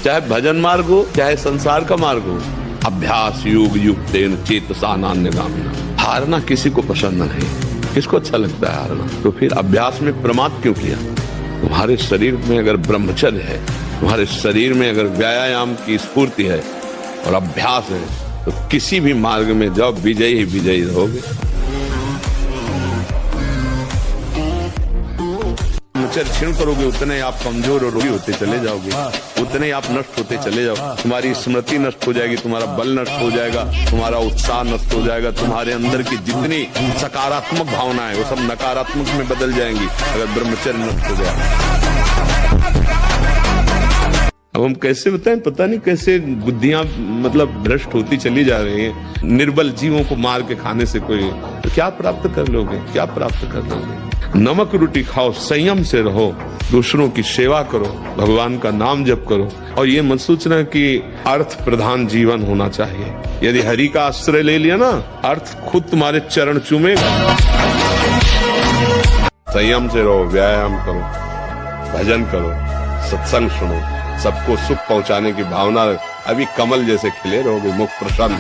चाहे भजन मार्ग हो चाहे संसार का मार्ग हो। अभ्यास योग युक्तेन चेतसा नान्यगामिना। हारना किसी को पसंद नहीं, किसको अच्छा लगता है हारना? तो फिर अभ्यास में प्रमाद क्यों किया? तुम्हारे शरीर में अगर ब्रह्मचर्य है, तुम्हारे शरीर में अगर व्यायाम की स्फूर्ति है और अभ्यास है, तो किसी भी मार्ग में जाओ, विजयी ही विजयी रहोगे। ब्रह्मचर्य क्षीण करोगे उतने आप कमजोर और रोगी होते चले जाओगे, उतने आप नष्ट होते चले जाओ। तुम्हारी स्मृति नष्ट हो जाएगी, तुम्हारा बल नष्ट हो जाएगा, तुम्हारा उत्साह नष्ट हो जाएगा, तुम्हारे अंदर की जितनी सकारात्मक भावना है वो सब नकारात्मक में बदल जाएंगी अगर ब्रह्मचर्य नष्ट हो गया। अब हम कैसे बताएं, पता नहीं कैसे बुद्धियां मतलब भ्रष्ट होती चली जा रही हैं। निर्बल जीवों को मार के खाने से कोई तो क्या प्राप्त कर लोगे? क्या प्राप्त कर लोगे? नमक रोटी खाओ, संयम से रहो, दूसरों की सेवा करो, भगवान का नाम जप करो और ये मत सोचना कि अर्थ प्रधान जीवन होना चाहिए। यदि हरि का आश्रय ले लिया ना, अर्थ खुद तुम्हारे चरण चूमेगा। संयम से रहो, व्यायाम करो, भजन करो, सत्संग सुनो, सबको सुख पहुंचाने की भावना। अभी कमल जैसे खिले रहोगे, मुख प्रसन्न,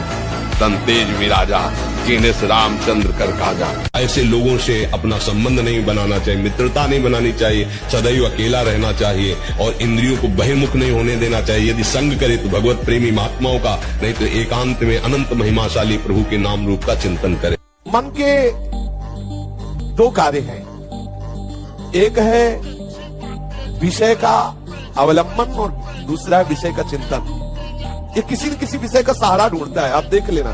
तन तेज विराजा, कीने से रामचंद्र कर काजा। ऐसे लोगों से अपना संबंध नहीं बनाना चाहिए, मित्रता नहीं बनानी चाहिए, सदैव अकेला रहना चाहिए और इंद्रियों को बहिर्मुख नहीं होने देना चाहिए। यदि संग करे तो भगवत प्रेमी महात्माओं का, नहीं तो एकांत में अनंत महिमाशाली प्रभु के नाम रूप का चिंतन करे। मन के दो कार्य हैं, एक है विषय का अवलंबन और दूसरा है विषय का चिंतन। ये किसी न किसी विषय का सहारा ढूंढता है। आप देख लेना,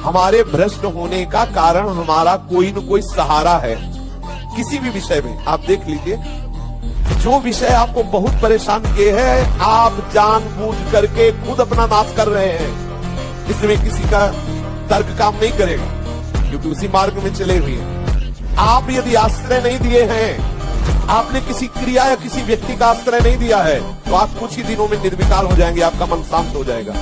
हमारे भ्रष्ट होने का कारण हमारा कोई न कोई सहारा है किसी भी विषय में। आप देख लीजिए, जो विषय आपको बहुत परेशान किए हैं, आप जानबूझ करके खुद अपना नाश कर रहे हैं। इसमें किसी का तर्क काम नहीं करेगा क्योंकि उसी मार्ग में चले हुए हैं। आप यदि आश्रय नहीं दिए हैं, आपने किसी क्रिया या किसी व्यक्ति का आश्रय नहीं दिया है, तो आप कुछ ही दिनों में निर्विकार हो जाएंगे, आपका मन शांत हो जाएगा।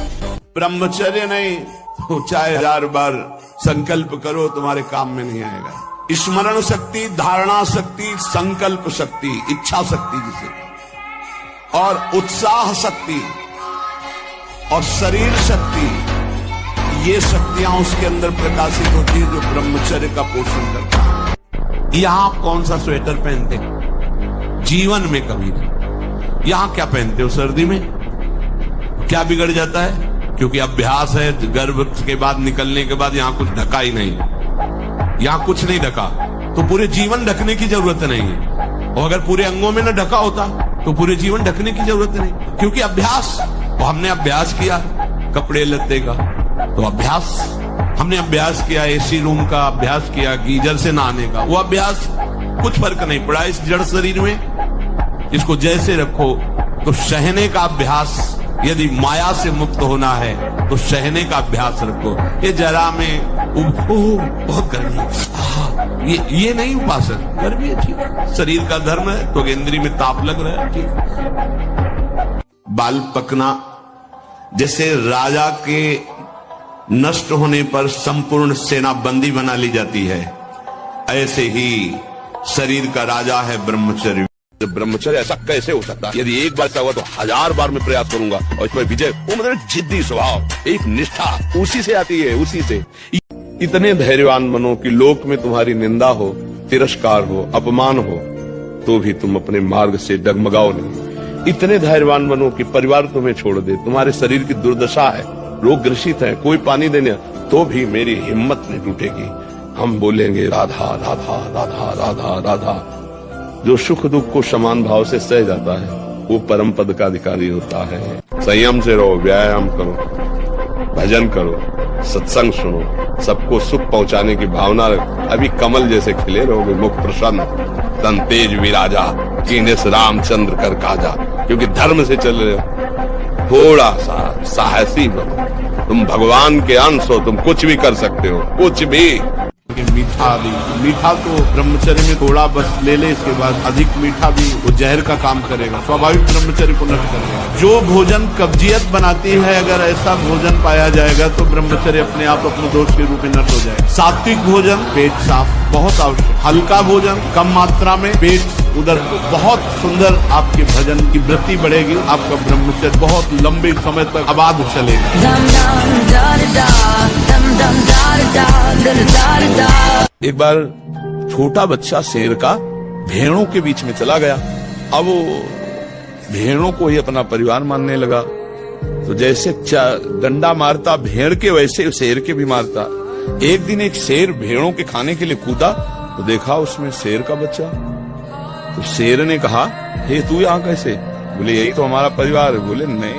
ब्रह्मचर्य नहीं तो चाहे 1000 बार संकल्प करो, तुम्हारे काम में नहीं आएगा। स्मरण शक्ति, धारणा शक्ति, संकल्प शक्ति, इच्छा शक्ति जिसे, और उत्साह शक्ति और शरीर शक्ति, ये शक्तियां उसके अंदर प्रकाशित होती है जो ब्रह्मचर्य का पोषण करता है। यहां आप कौन सा स्वेटर पहनते हैं? जीवन में कभी नहीं। यहां क्या पहनते हो सर्दी में? क्या बिगड़ जाता है? क्योंकि अभ्यास है, गर्भ के बाद निकलने के बाद यहां कुछ ढका ही नहीं, यहां कुछ नहीं ढका, तो पूरे जीवन ढकने की जरूरत नहीं है। और अगर पूरे अंगों में न ढका होता तो पूरे जीवन ढकने की जरूरत नहीं, क्योंकि अभ्यास। तो हमने अभ्यास किया कपड़े लत्ते का, तो अभ्यास हमने अभ्यास किया, एसी रूम का अभ्यास किया, गीजर से नहाने का, वो अभ्यास कुछ फर्क नहीं पड़ा इस जड़ शरीर में। इसको जैसे रखो। तो सहने का अभ्यास, यदि माया से मुक्त होना है तो सहने का अभ्यास रखो। ये जरा में बहुत गर्मी, ये नहीं उपासन, गर्मी है ठीक है, शरीर का धर्म है, तो इंद्री में ताप लग रहा है ठीक। बाल पकना, जैसे राजा के नष्ट होने पर संपूर्ण सेना बंदी बना ली जाती है, ऐसे ही शरीर का राजा है ब्रह्मचर्य। ब्रह्मचर्य ऐसा कैसे हो सकता है? यदि एक बार ऐसा हुआ तो 1000 बार मैं प्रयास करूंगा और इसमें विजय। वो मतलब जिद्दी स्वभाव, एक निष्ठा, उसी से आती है, उसी से। इतने धैर्यवान बनो कि लोक में तुम्हारी निंदा हो, तिरस्कार हो, अपमान हो, तो भी तुम अपने मार्ग से डगमगाओ नहीं। इतने धैर्यवान बनो कि परिवार तुम्हें छोड़ दे, तुम्हारे शरीर की दुर्दशा है, रोग ग्रसित है, कोई पानी देने, तो भी मेरी हिम्मत नहीं टूटेगी। हम बोलेंगे राधा राधा राधा राधा राधा। जो सुख दुख को समान भाव से सह जाता है वो परम पद का अधिकारी होता है। संयम से रहो, व्यायाम करो, भजन करो, सत्संग सुनो, सबको सुख पहुंचाने की भावना। अभी कमल जैसे खिले रहोगे, मुख प्रसन्न, तन तेज विराजा, कीने से रामचंद्र कर काजा। क्योंकि धर्म से चल रहे हो, थोड़ा सा साहसी बनो। तुम भगवान के अंश हो, तुम कुछ भी कर सकते हो, कुछ भी। मीठा तो ब्रह्मचर्य में थोड़ा बस ले ले, इसके बाद अधिक मीठा भी वो जहर का काम करेगा, स्वाभाविक ब्रह्मचर्य को नष्ट करेगा। जो भोजन कब्जियत बनाती है, अगर ऐसा भोजन पाया जाएगा तो ब्रह्मचर्य अपने आप अपने दोष के रूप में नष्ट हो जाएगा। सात्विक भोजन पेट साफ बहुत आवश्यक, हल्का भोजन कम मात्रा में पेट उधर बहुत सुंदर आपके भजन की वृत्ति बढ़ेगी, आपका ब्रह्मचर्य बहुत लंबे समय तक आबाद चलेगा। एक बार छोटा बच्चा शेर का भेड़ों के बीच में चला गया। अब वो भेड़ों को ही अपना परिवार मानने लगा, तो जैसे डंडा मारता भेड़ के वैसे शेर के भी मारता। एक दिन एक शेर भेड़ों के खाने के लिए कूदा तो देखा उसमें शेर का बच्चा। तो शेर ने कहा, हे तू यहाँ कैसे? बोले यही तो हमारा परिवार है। बोले नहीं।